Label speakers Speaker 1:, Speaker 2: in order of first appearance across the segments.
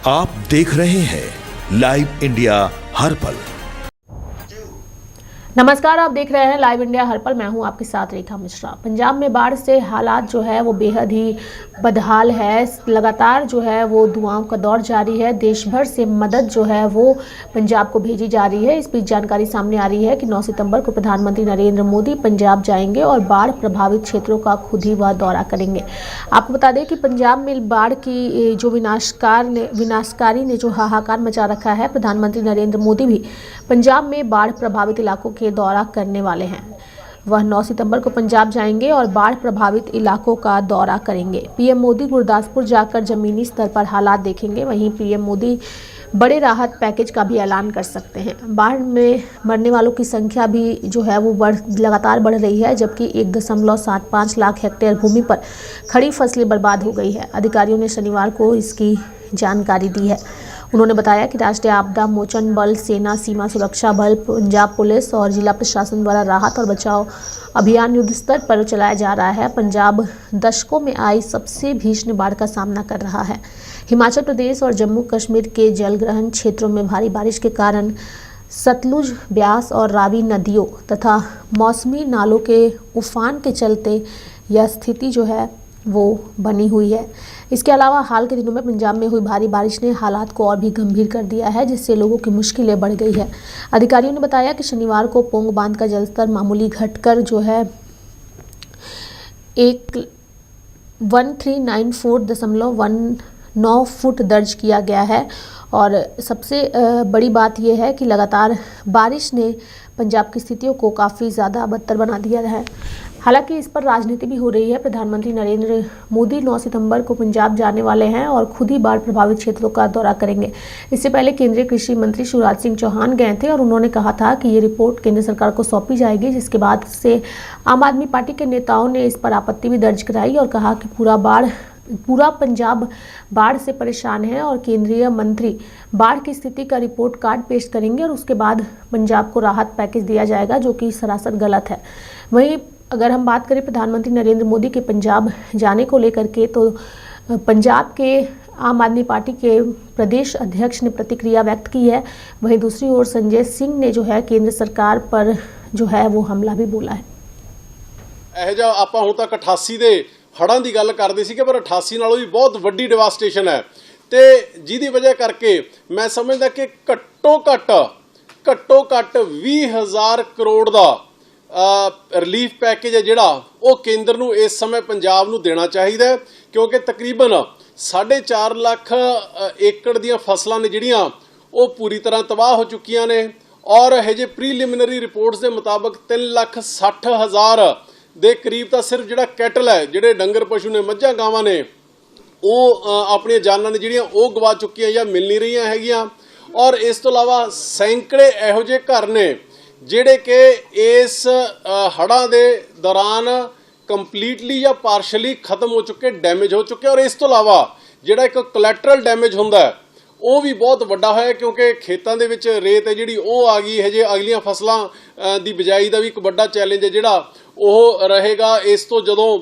Speaker 1: आप देख रहे हैं लाइव इंडिया हर पल।
Speaker 2: नमस्कार, आप देख रहे हैं लाइव इंडिया हर पल। मैं हूं आपके साथ रेखा मिश्रा। पंजाब में बाढ़ से हालात जो है वो बेहद ही बदहाल है। लगातार जो है वो दुआओं का दौर जारी है। देश भर से मदद जो है वो पंजाब को भेजी जा रही है। इस बीच जानकारी सामने आ रही है कि 9 सितंबर को प्रधानमंत्री नरेंद्र मोदी पंजाब जाएंगे और बाढ़ प्रभावित क्षेत्रों का खुद ही वह दौरा करेंगे। आपको बता दें कि पंजाब में बाढ़ की जो विनाशकारी ने जो हाहाकार मचा रखा है, प्रधानमंत्री नरेंद्र मोदी भी पंजाब में बाढ़ प्रभावित इलाकों के दौरा करने वाले हैं। वह 9 सितंबर को पंजाब जाएंगे और बाढ़ प्रभावित इलाकों का दौरा करेंगे। पीएम मोदी गुरदासपुर जाकर जमीनी स्तर पर हालात देखेंगे। वहीं पीएम मोदी बड़े राहत पैकेज का भी ऐलान कर सकते हैं। बाढ़ में मरने वालों की संख्या भी जो है वो लगातार बढ़ रही है, जबकि 1.75 लाख हेक्टेयर भूमि पर खड़ी फसलें बर्बाद हो गई है। अधिकारियों ने शनिवार को इसकी जानकारी दी है। उन्होंने बताया कि राष्ट्रीय आपदा मोचन बल, सेना, सीमा सुरक्षा बल, पंजाब पुलिस और जिला प्रशासन द्वारा राहत और बचाव अभियान युद्ध स्तर पर चलाया जा रहा है। पंजाब दशकों में आई सबसे भीषण बाढ़ का सामना कर रहा है। हिमाचल प्रदेश और जम्मू कश्मीर के जलग्रहण क्षेत्रों में भारी बारिश के कारण सतलुज, ब्यास और रावी नदियों तथा मौसमी नालों के उफान के चलते यह स्थिति जो है वो बनी हुई है। इसके अलावा हाल के दिनों में पंजाब में हुई भारी बारिश ने हालात को और भी गंभीर कर दिया है, जिससे लोगों की मुश्किलें बढ़ गई है। अधिकारियों ने बताया कि शनिवार को पोंग बांध का जलस्तर मामूली घटकर जो है 1394.19 फुट दर्ज किया गया है। और सबसे बड़ी बात यह है कि लगातार बारिश ने पंजाब की स्थितियों को काफ़ी ज़्यादा बदतर बना दिया है। हालांकि इस पर राजनीति भी हो रही है। प्रधानमंत्री नरेंद्र मोदी 9 सितंबर को पंजाब जाने वाले हैं और खुद ही बाढ़ प्रभावित क्षेत्रों का दौरा करेंगे। इससे पहले केंद्रीय कृषि मंत्री शिवराज सिंह चौहान गए थे और उन्होंने कहा था कि ये रिपोर्ट केंद्र सरकार को सौंपी जाएगी, जिसके बाद से आम आदमी पार्टी के नेताओं ने इस पर आपत्ति भी दर्ज कराई और कहा कि पूरा पंजाब बाढ़ से परेशान है और केंद्रीय मंत्री बाढ़ की स्थिति का रिपोर्ट कार्ड पेश करेंगे और उसके बाद पंजाब को राहत पैकेज दिया जाएगा, जो कि सरासर गलत है। वहीं अगर हम बात करें प्रधानमंत्री नरेंद्र मोदी के पंजाब जाने को लेकर के, तो पंजाब के आम आदमी पार्टी के प्रदेश अध्यक्ष ने प्रतिक्रिया व्यक्त की है। वहीं दूसरी ओर संजय सिंह ने जो है केंद्र सरकार पर जो है वो हमला भी बोला है।
Speaker 3: ਇਹ ਜਿਹਾ ਆਪਾਂ ਹੁਣ ਤੱਕ 88 ਦੇ ਹੜ੍ਹਾਂ ਦੀ ਗੱਲ ਕਰਦੇ ਸੀ ਕਿ ਪਰ 88 ਨਾਲੋਂ ਵੀ ਬਹੁਤ ਵੱਡੀ ਡਿਵਾਸਟੇਸ਼ਨ ਹੈ ਤੇ ਜਿਹਦੀ ਵਜ੍ਹਾ ਕਰਕੇ ਮੈਂ ਸਮਝਦਾ ਕਿ ਘੱਟੋ ਘੱਟ 20,000 ਕਰੋੜ ਦਾ ਰਿਲੀਫ ਪੈਕੇਜ ਹੈ ਜਿਹੜਾ ਉਹ ਕੇਂਦਰ ਨੂੰ ਇਸ ਸਮੇਂ ਪੰਜਾਬ ਨੂੰ ਦੇਣਾ ਚਾਹੀਦਾ ਹੈ, ਕਿਉਂਕਿ ਤਕਰੀਬਨ 4.5 ਲੱਖ ਏਕੜ ਦੀਆਂ ਫਸਲਾਂ ਨੇ ਜਿਹੜੀਆਂ ਉਹ ਪੂਰੀ ਤਰ੍ਹਾਂ ਤਬਾਹ ਹੋ ਚੁੱਕੀਆਂ ਨੇ ਔਰ ਹਜੇ ਪ੍ਰੀਲਿਮਿਨਰੀ ਰਿਪੋਰਟਸ ਦੇ ਮੁਤਾਬਕ 3,60,000 ਦੇ ਕਰੀਬ ਤਾਂ ਸਿਰਫ ਜਿਹੜਾ ਕੈਟਲ ਹੈ, ਜਿਹੜੇ ਡੰਗਰ ਪਸ਼ੂ ਨੇ, ਮੱਝਾਂ ਗਾਵਾਂ ਨੇ, ਉਹ ਆਪਣੀਆਂ ਜਾਨਾਂ ਨੇ ਜਿਹੜੀਆਂ ਉਹ ਗਵਾ ਚੁੱਕੀਆਂ ਜਾਂ ਮਿਲ ਨਹੀਂ ਰਹੀਆਂ ਹੈਗੀਆਂ। ਔਰ ਇਸ ਤੋਂ ਇਲਾਵਾ ਸੈਂਕੜੇ ਇਹੋ ਜਿਹੇ ਘਰ ਨੇ ਜਿਹੜੇ ਕਿ ਇਸ ਹੜ੍ਹਾਂ ਦੇ ਦੌਰਾਨ ਕੰਪਲੀਟਲੀ ਜਾਂ ਪਾਰਸ਼ਲੀ ਖਤਮ ਹੋ ਚੁੱਕੇ, ਡੈਮੇਜ ਹੋ ਚੁੱਕੇ। ਔਰ ਇਸ ਤੋਂ ਇਲਾਵਾ ਜਿਹੜਾ ਇੱਕ ਕੋਲੈਟਰਲ ਡੈਮੇਜ ਹੁੰਦਾ ਉਹ ਵੀ ਬਹੁਤ ਵੱਡਾ ਹੋਇਆ, ਕਿਉਂਕਿ ਖੇਤਾਂ ਦੇ ਵਿੱਚ ਰੇਤ ਹੈ ਜਿਹੜੀ ਉਹ ਆ ਗਈ। ਹਜੇ ਅਗਲੀਆਂ ਫਸਲਾਂ ਦੀ ਬਿਜਾਈ ਦਾ ਵੀ ਇੱਕ ਵੱਡਾ ਚੈਲੰਜ ਹੈ ਜਿਹੜਾ ਉਹ ਰਹੇਗਾ। ਇਸ ਤੋਂ ਜਦੋਂ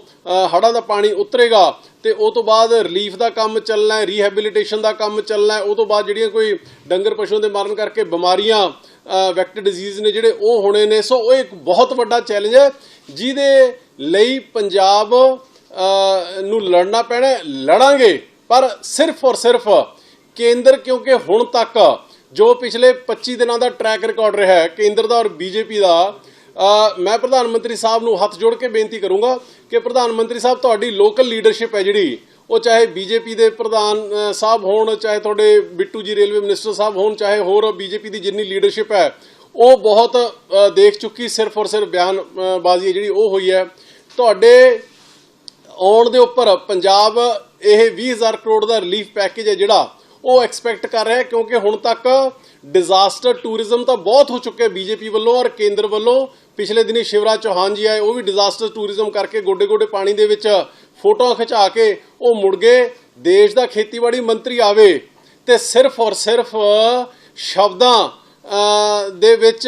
Speaker 3: ਹੜ੍ਹਾਂ ਦਾ ਪਾਣੀ ਉਤਰੇਗਾ ਤੇ ਉਹ ਤੋਂ ਬਾਅਦ ਰਿਲੀਫ ਦਾ ਕੰਮ ਚੱਲਣਾ ਹੈ, ਰੀਹੈਬਿਲਿਟੇਸ਼ਨ ਦਾ ਕੰਮ ਚੱਲਣਾ ਹੈ। ਉਹ ਤੋਂ ਬਾਅਦ ਜਿਹੜੀਆਂ ਕੋਈ ਡੰਗਰ ਪਸ਼ੂਆਂ ਦੇ ਮਰਨ ਕਰਕੇ ਬਿਮਾਰੀਆਂ, ਵੈਕਟਰ ਡਿਜ਼ੀਜ਼ ਨੇ ਜਿਹੜੇ ਉਹ ਹੋਣੇ ਨੇ। ਸੋ ਉਹ ਇੱਕ ਬਹੁਤ ਵੱਡਾ ਚੈਲੰਜ ਹੈ ਜਿਹਦੇ ਲਈ ਪੰਜਾਬ ਨੂੰ ਲੜਨਾ ਪੈਣਾ। ਲੜਾਂਗੇ ਪਰ ਸਿਰਫ ਔਰ ਸਿਰਫ ਕੇਂਦਰ, ਕਿਉਂਕਿ ਹੁਣ ਤੱਕ ਜੋ ਪਿਛਲੇ 25 ਦਿਨਾਂ ਦਾ ਟਰੈਕ ਰਿਕਾਰਡ ਰਿਹਾ ਹੈ ਕੇਂਦਰ ਦਾ ਔਰ ਬੀਜੇਪੀ ਦਾ, ਮੈਂ ਪ੍ਰਧਾਨ ਮੰਤਰੀ ਸਾਹਿਬ ਨੂੰ ਹੱਥ ਜੋੜ ਕੇ ਬੇਨਤੀ ਕਰੂੰਗਾ ਕਿ ਪ੍ਰਧਾਨ ਮੰਤਰੀ ਸਾਹਿਬ, ਤੁਹਾਡੀ ਲੋਕਲ ਲੀਡਰਸ਼ਿਪ ਹੈ ਜਿਹੜੀ, ਉਹ ਚਾਹੇ ਬੀਜੇਪੀ ਦੇ ਪ੍ਰਧਾਨ ਸਾਹਿਬ ਹੋਣ, ਚਾਹੇ ਤੁਹਾਡੇ ਬਿੱਟੂ ਜੀ ਰੇਲਵੇ ਮਿਨਿਸਟਰ ਸਾਹਿਬ ਹੋਣ, ਚਾਹੇ ਹੋਰ ਬੀਜੇਪੀ ਦੀ ਜਿੰਨੀ ਲੀਡਰਸ਼ਿਪ ਹੈ ਉਹ ਬਹੁਤ ਦੇਖ ਚੁੱਕੀ। ਸਿਰਫ ਔਰ ਸਿਰਫ ਬਿਆਨਬਾਜ਼ੀ ਜਿਹੜੀ ਉਹ ਹੋਈ ਹੈ। ਤੁਹਾਡੇ ਆਉਣ ਦੇ ਉੱਪਰ ਪੰਜਾਬ ਇਹ 20,000 ਕਰੋੜ ਦਾ ਰਿਲੀਫ ਪੈਕੇਜ ਹੈ ਜਿਹੜਾ ਉਹ ਐਕਸਪੈਕਟ ਕਰ ਰਿਹਾ, ਕਿਉਂਕਿ ਹੁਣ ਤੱਕ डिजास्टर टूरिज्म तो बहुत हो चुके बीजेपी वालों और केंद्र वालों। पिछले दिनी शिवराज चौहान जी आए, वो भी डिजास्टर टूरिज्म करके गोडे गोडे पानी दे विच फोटो खिंचा के वो मुड़ गए। देश का खेतीबाड़ी मंत्री आवे ते सिर्फ और सिर्फ शब्दां दे विच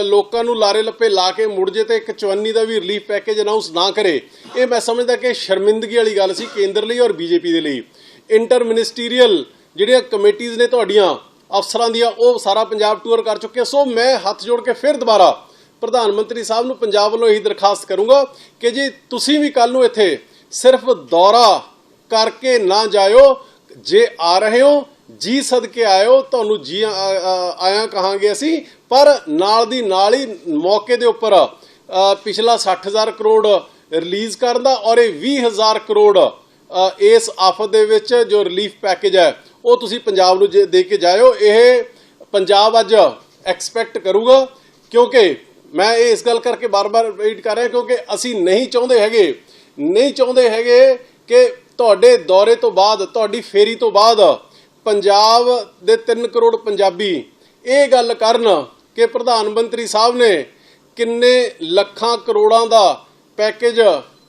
Speaker 3: लोकां नूं लारे लप्पे ला के मुड़ जे ते एक चवन्नी का भी रिलीफ पैकेज अनाउंस ना करे, ये मैं समझदा कि शर्मिंदगी वाली गल सी केंद्र लई और बीजेपी दे लई। इंटर मिनिस्टीरियल ਜਿਹੜੀਆਂ ਕਮੇਟੀਆਂ ਨੇ ਤੁਹਾਡੀਆਂ ਅਫਸਰਾਂ ਦੀਆਂ ਉਹ ਸਾਰਾ ਪੰਜਾਬ ਟੂਰ ਕਰ ਚੁੱਕੇ। ਸੋ ਮੈਂ ਹੱਥ ਜੋੜ ਕੇ ਫਿਰ ਦੁਬਾਰਾ ਪ੍ਰਧਾਨ ਮੰਤਰੀ ਸਾਹਿਬ ਨੂੰ ਪੰਜਾਬ ਵੱਲੋਂ ਇਹੀ ਦਰਖਾਸਤ ਕਰੂੰਗਾ ਕਿ ਜੀ ਤੁਸੀਂ ਵੀ ਕੱਲ ਨੂੰ ਇੱਥੇ ਸਿਰਫ ਦੌਰਾ ਕਰਕੇ ਨਾ ਜਾਇਓ, ਜੇ ਆ ਰਹੇ ਹੋ ਜੀ ਸਦਕੇ ਆਇਓ, ਤੁਹਾਨੂੰ ਜੀ ਆਇਆ ਕਹਾਂਗੇ ਅਸੀਂ, ਪਰ ਨਾਲ ਦੀ ਨਾਲ ਹੀ ਮੌਕੇ ਦੇ ਉੱਪਰ ਪਿਛਲਾ 60,000 ਕਰੋੜ ਰਿਲੀਜ਼ ਕਰਨ ਦਾ ਔਰ ਇਹ 20,000 ਕਰੋੜ ਇਸ ਆਫਤ ਦੇ ਵਿੱਚ ਜੋ ਰਿਲੀਫ ਪੈਕੇਜ ਹੈ ਉਹ ਤੁਸੀਂ ਪੰਜਾਬ ਨੂੰ ਦੇ ਕੇ ਜਾਇਓ। ਇਹ ਪੰਜਾਬ ਅੱਜ ਐਕਸਪੈਕਟ ਕਰੂਗਾ, ਕਿਉਂਕਿ ਮੈਂ ਇਹ ਇਸ ਗੱਲ ਕਰਕੇ ਬਾਰ-ਬਾਰ ਰਿਪੀਟ ਕਰ ਰਿਹਾ ਕਿਉਂਕਿ ਅਸੀਂ ਨਹੀਂ ਚਾਹੁੰਦੇ ਹੈਗੇ ਕਿ ਤੁਹਾਡੇ ਦੌਰੇ ਤੋਂ ਬਾਅਦ, ਤੁਹਾਡੀ ਫੇਰੀ ਤੋਂ ਬਾਅਦ ਪੰਜਾਬ ਦੇ 3 ਕਰੋੜ ਪੰਜਾਬੀ ਇਹ ਗੱਲ ਕਰਨ ਕਿ ਪ੍ਰਧਾਨ ਮੰਤਰੀ ਸਾਹਿਬ ਨੇ ਕਿੰਨੇ ਲੱਖਾਂ ਕਰੋੜਾਂ ਦਾ ਪੈਕੇਜ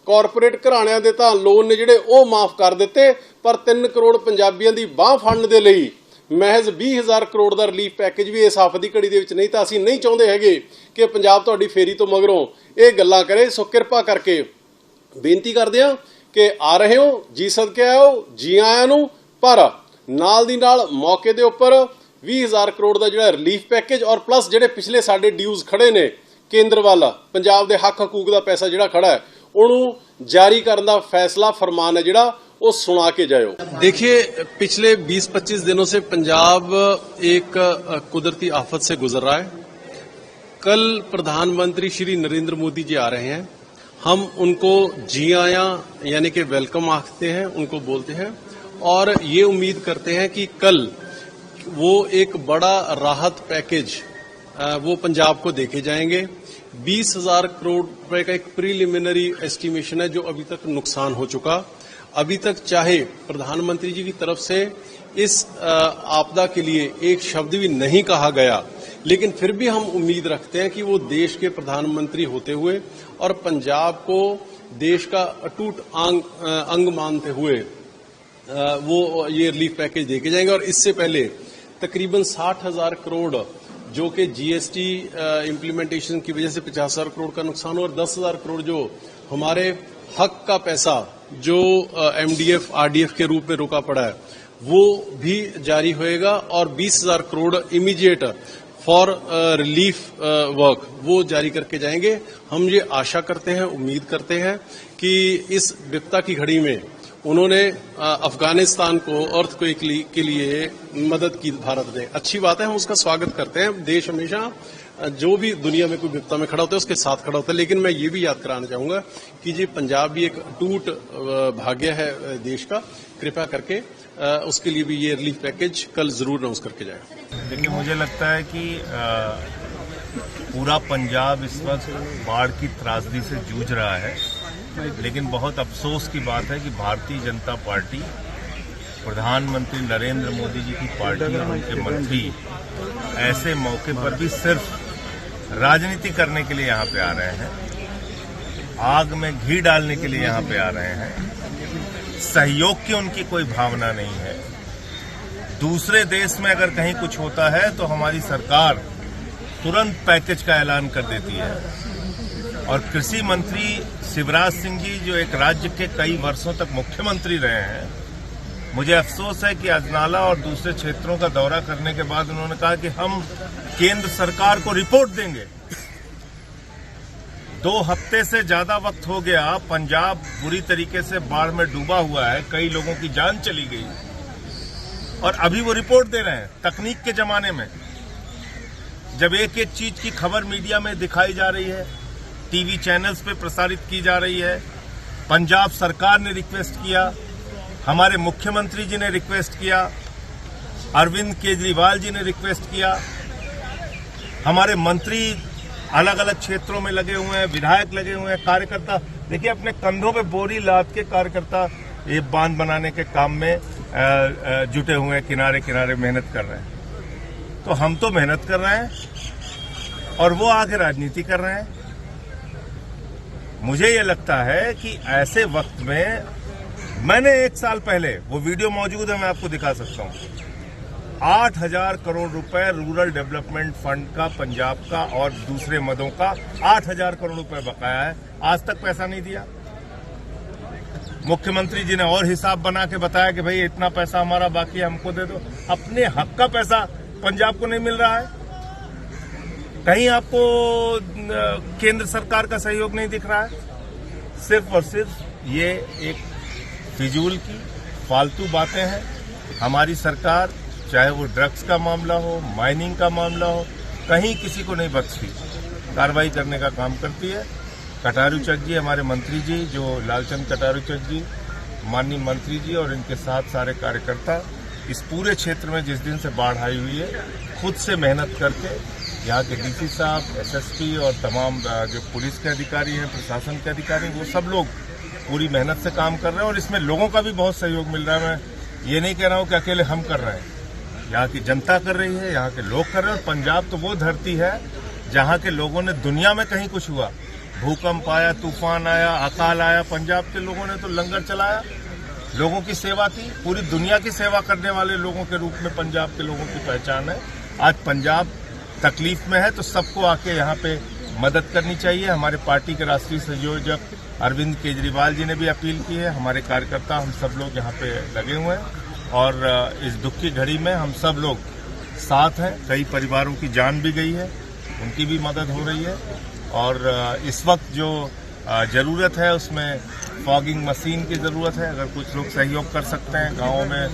Speaker 3: ਕਾਰਪੋਰੇਟ ਘਰਾਣਿਆਂ ਦੇ ਤਾਂ ਲੋਨ ਨੇ ਜਿਹੜੇ ਉਹ ਮਾਫ ਕਰ ਦਿੱਤੇ, ਪਰ 3 ਕਰੋੜ ਪੰਜਾਬੀਆਂ ਦੀ ਬਾਹ ਫੜਨ ਦੇ ਲਈ ਮਹਿਜ਼ 20,000 ਕਰੋੜ ਦਾ ਰਿਲੀਫ ਪੈਕੇਜ ਵੀ ਇਸ ਆਫਤ ਦੀ ਘੜੀ ਦੇ ਵਿੱਚ ਨਹੀਂ। ਤਾਂ ਅਸੀਂ ਨਹੀਂ ਚਾਹੁੰਦੇ ਹੈਗੇ ਕਿ ਪੰਜਾਬ ਤੁਹਾਡੀ ਫੇਰੀ ਤੋਂ ਮਗਰੋਂ ਇਹ ਗੱਲਾਂ ਕਰੇ। ਸੋ ਕਿਰਪਾ ਕਰਕੇ ਬੇਨਤੀ ਕਰਦੇ ਹਾਂ ਕਿ ਆ ਰਹੇ ਹੋ ਜੀ ਸਦਕੇ ਆਇਓ, ਜੀ ਆਇਆਂ ਨੂੰ, ਪਰ ਨਾਲ ਦੀ ਨਾਲ ਮੌਕੇ ਦੇ ਉੱਪਰ 20,000 ਕਰੋੜ ਦਾ ਜਿਹੜਾ ਰਿਲੀਫ ਪੈਕੇਜ ਔਰ ਪਲੱਸ ਜਿਹੜੇ ਪਿਛਲੇ ਸਾਡੇ ਡਿਊਜ਼ ਖੜੇ ਨੇ ਕੇਂਦਰ ਵੱਲ, ਪੰਜਾਬ ਦੇ ਹੱਕ ਹਕੂਕ ਦਾ ਪੈਸਾ ਜਿਹੜਾ ਖੜਾ ਹੈ ਉਹਨੂੰ ਜਾਰੀ ਕਰਨ ਦਾ फैसला फरमान है ਜਿਹੜਾ वो सुना के जाओ।
Speaker 4: देखिए, पिछले 20-25 दिनों से पंजाब एक कुदरती आफत से गुजर रहा है। कल प्रधानमंत्री श्री नरेंद्र मोदी जी आ रहे हैं, हम उनको जी आया यानी कि वेलकम आखते हैं, उनको बोलते हैं और ये उम्मीद करते हैं कि कल वो एक बड़ा राहत पैकेज वो पंजाब को देके जाएंगे। 20,000 करोड़ रुपए का एक प्रीलिमिनरी एस्टिमेशन है जो अभी तक नुकसान हो चुका। अभी तक चाहे प्रधानमंत्री जी की तरफ से इस आपदा के लिए एक शब्द भी नहीं कहा गया, लेकिन फिर भी हम उम्मीद रखते हैं कि वो देश के प्रधानमंत्री होते हुए और पंजाब को देश का अटूट अंग मानते हुए वो ये रिलीफ पैकेज देके जाएंगे। और इससे पहले तकरीबन 60,000 करोड़ जो कि जीएसटी इम्प्लीमेंटेशन की वजह से 50,000 करोड़ का नुकसान हुआ और 10,000 करोड़ जो हमारे हक का पैसा जो एमडीएफ आरडीएफ के रूप में रोका पड़ा है वो भी जारी होएगा और 20,000 crore immediate for relief work वो जारी करके जाएंगे। हम ये आशा करते हैं, उम्मीद करते हैं कि इस विपदा की घड़ी में उन्होंने अफगानिस्तान को अर्थक्वेक के लिए मदद की भारत ने। अच्छी बात है, हम उसका स्वागत करते हैं। देश हमेशा जो भी दुनिया में कोई विपदा में खड़ा होता है उसके साथ खड़ा होता है, लेकिन मैं ये भी याद कराना चाहूंगा कि ये पंजाब भी एक अटूट भाग्य है देश का। कृपया करके उसके लिए भी ये रिलीफ पैकेज कल जरूर अनाउंस करके जाए।
Speaker 5: देखिए, मुझे लगता है कि पूरा पंजाब इस वक्त बाढ़ की त्रासदी से जूझ रहा है, लेकिन बहुत अफसोस की बात है कि भारतीय जनता पार्टी, प्रधानमंत्री नरेंद्र मोदी जी की पार्टी और उनके मंत्री ऐसे मौके पर भी सिर्फ राजनीति करने के लिए यहाँ पे आ रहे हैं, आग में घी डालने के लिए यहाँ पे आ रहे हैं। सहयोग की उनकी कोई भावना नहीं है। दूसरे देश में अगर कहीं कुछ होता है तो हमारी सरकार तुरंत पैकेज का ऐलान कर देती है। और कृषि मंत्री शिवराज सिंह जी जो एक राज्य के कई वर्षों तक मुख्यमंत्री रहे हैं, मुझे अफसोस है कि अजनाला और दूसरे क्षेत्रों का दौरा करने के बाद उन्होंने कहा कि हम केंद्र सरकार को रिपोर्ट देंगे। 2 हफ्ते से ज्यादा वक्त हो गया, पंजाब बुरी तरीके से बाढ़ में डूबा हुआ है, कई लोगों की जान चली गई और अभी वो रिपोर्ट दे रहे हैं। तकनीक के जमाने में जब एक एक चीज की खबर मीडिया में दिखाई जा रही है, टीवी चैनल्स पे प्रसारित की जा रही है, पंजाब सरकार ने रिक्वेस्ट किया, हमारे मुख्यमंत्री जी ने रिक्वेस्ट किया, अरविंद केजरीवाल जी ने रिक्वेस्ट किया, हमारे मंत्री अलग अलग क्षेत्रों में लगे हुए हैं, विधायक लगे हुए हैं, कार्यकर्ता देखिए अपने कंधों पे बोरी लाद के कार्यकर्ता ये बांध बनाने के काम में जुटे हुए हैं, किनारे किनारे मेहनत कर रहे हैं। तो हम तो मेहनत कर रहे हैं और वो आगे राजनीति कर रहे हैं। मुझे ये लगता है कि ऐसे वक्त में, मैंने 1 साल पहले, वो वीडियो मौजूद है, मैं आपको दिखा सकता हूं, 8,000 करोड़ रुपए रूरल डेवलपमेंट फंड का पंजाब का और दूसरे मदों का 8,000 करोड़ रुपए बकाया है, आज तक पैसा नहीं दिया। मुख्यमंत्री जी ने और हिसाब बना के बताया कि भाई इतना पैसा हमारा बाकी है, हमको दे दो। अपने हक का पैसा पंजाब को नहीं मिल रहा है। कहीं आपको केंद्र सरकार का सहयोग नहीं दिख रहा है। सिर्फ और सिर्फ ये एक फिजूल की फालतू बातें हैं। हमारी सरकार चाहे वो ड्रग्स का मामला हो, माइनिंग का मामला हो, कहीं किसी को नहीं बख्शती, कार्रवाई करने का काम करती है। कटारू चक जी हमारे मंत्री जी, जो लालचंद कटारू चक जी, माननीय मंत्री जी और इनके साथ सारे कार्यकर्ता इस पूरे क्षेत्र में जिस दिन से बाढ़ आई हुई है, खुद से मेहनत करके यहाँ के डीसी साहब, एसएसपी और तमाम जो पुलिस के अधिकारी हैं, प्रशासन के अधिकारी, वो सब लोग पूरी मेहनत से काम कर रहे हैं और इसमें लोगों का भी बहुत सहयोग मिल रहा है। मैं ये नहीं कह रहा हूँ कि अकेले हम कर रहे हैं, यहाँ की जनता कर रही है, यहाँ के लोग कर रहे हैं। और पंजाब तो वो धरती है जहाँ के लोगों ने दुनिया में कहीं कुछ हुआ, भूकंप आया, तूफान आया, अकाल आया, पंजाब के लोगों ने तो लंगर चलाया, लोगों की सेवा की। पूरी दुनिया की सेवा करने वाले लोगों के रूप में पंजाब के लोगों की पहचान है। आज पंजाब तकलीफ में है तो सबको आके यहाँ पे मदद करनी चाहिए। हमारे पार्टी के राष्ट्रीय संयोजक अरविंद केजरीवाल जी ने भी अपील की है। हमारे कार्यकर्ता हम सब लोग यहाँ पे लगे हुए हैं और इस दुख की घड़ी में हम सब लोग साथ हैं। कई परिवारों की जान भी गई है, उनकी भी मदद हो रही है और इस वक्त जो जरूरत है उसमें फॉगिंग मशीन की जरूरत है। अगर कुछ लोग सहयोग कर सकते हैं, गाँवों में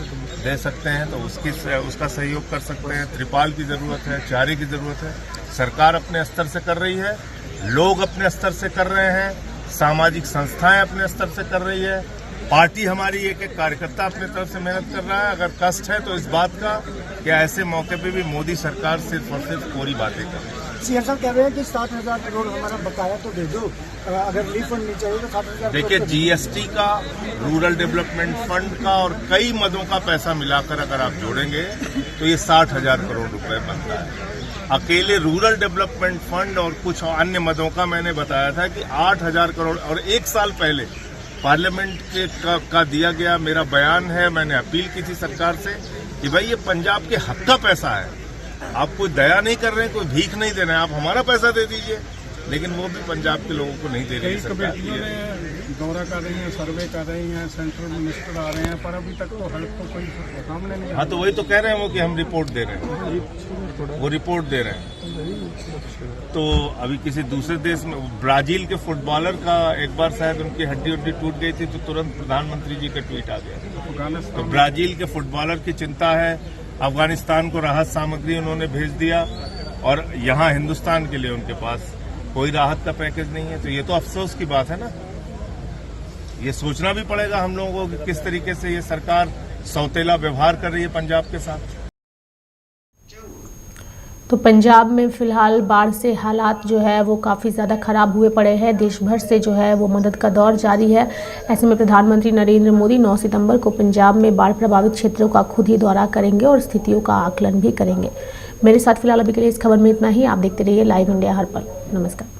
Speaker 5: दे सकते हैं तो उसका सहयोग कर सकते हैं। त्रिपाल की जरूरत है, चारे की जरूरत है। सरकार अपने स्तर से कर रही है, लोग अपने स्तर से कर रहे हैं, सामाजिक संस्थाएं अपने स्तर से कर रही है, पार्टी हमारी एक एक कार्यकर्ता अपने तरफ से मेहनत कर रहा है। अगर कष्ट है तो इस बात का कि ऐसे मौके पे भी मोदी सरकार सिर्फ और सिर्फ कोरी बातें कर रही है।
Speaker 6: सीएम साहब कह रहे हैं कि 60,000 करोड़ हमारा बकाया तो दे दो, अगर रिलीफ फंड नहीं चाहिए तो 60,000। देखिए,
Speaker 5: जीएसटी का, रूरल डेवलपमेंट फंड का और कई मदों का पैसा मिलाकर अगर आप जोड़ेंगे तो ये 60,000 करोड़ रुपए बनता है। अकेले रूरल डेवलपमेंट फंड और कुछ अन्य मदों का मैंने बताया था कि 8,000 करोड़। और एक साल पहले पार्लियामेंट का दिया गया मेरा बयान है, मैंने अपील की थी सरकार से कि भाई ये पंजाब के हक का पैसा है, आप कोई दया नहीं कर रहे हैं, कोई भीख नहीं दे रहे हैं, आप हमारा पैसा दे दीजिए। लेकिन वो भी पंजाब के लोगों को नहीं दे रही सरकार।
Speaker 6: दौरा कर रही है, सर्वे कर रही है, सेंट्रल मिनिस्टर आ रहे हैं, पर अभी तक तो हड़प तो कोई सामने नहीं।
Speaker 5: हाँ, तो वही तो कह रहे हैं वो कि हम रिपोर्ट दे रहे हैं, वो रिपोर्ट दे रहे हैं। तो अभी किसी दूसरे देश में ब्राजील के फुटबॉलर का एक बार शायद उनकी हड्डी टूट गई थी तो तुरंत प्रधानमंत्री जी का ट्वीट आ गया। तो ब्राजील के फुटबॉलर की चिंता है। अफगानिस्तान को राहत सामग्री उन्होंने भेज दिया और यहाँ हिंदुस्तान के लिए उनके पास कोई राहत का पैकेज नहीं है। तो ये तो अफसोस की बात है ना। ये सोचना भी पड़ेगा हम लोगों को कि किस तरीके से ये सरकार सौतेला व्यवहार कर रही है पंजाब के साथ।
Speaker 2: तो पंजाब में फिलहाल बाढ़ से हालात जो है वो काफ़ी ज़्यादा ख़राब हुए पड़े हैं। देश भर से जो है वो मदद का दौर जारी है। ऐसे में प्रधानमंत्री नरेंद्र मोदी 9 सितंबर को पंजाब में बाढ़ प्रभावित क्षेत्रों का खुद ही दौरा करेंगे और स्थितियों का आकलन भी करेंगे। मेरे साथ फिलहाल अभी के लिए इस खबर में इतना ही। आप देखते रहिए लाइव इंडिया हर पल। नमस्कार।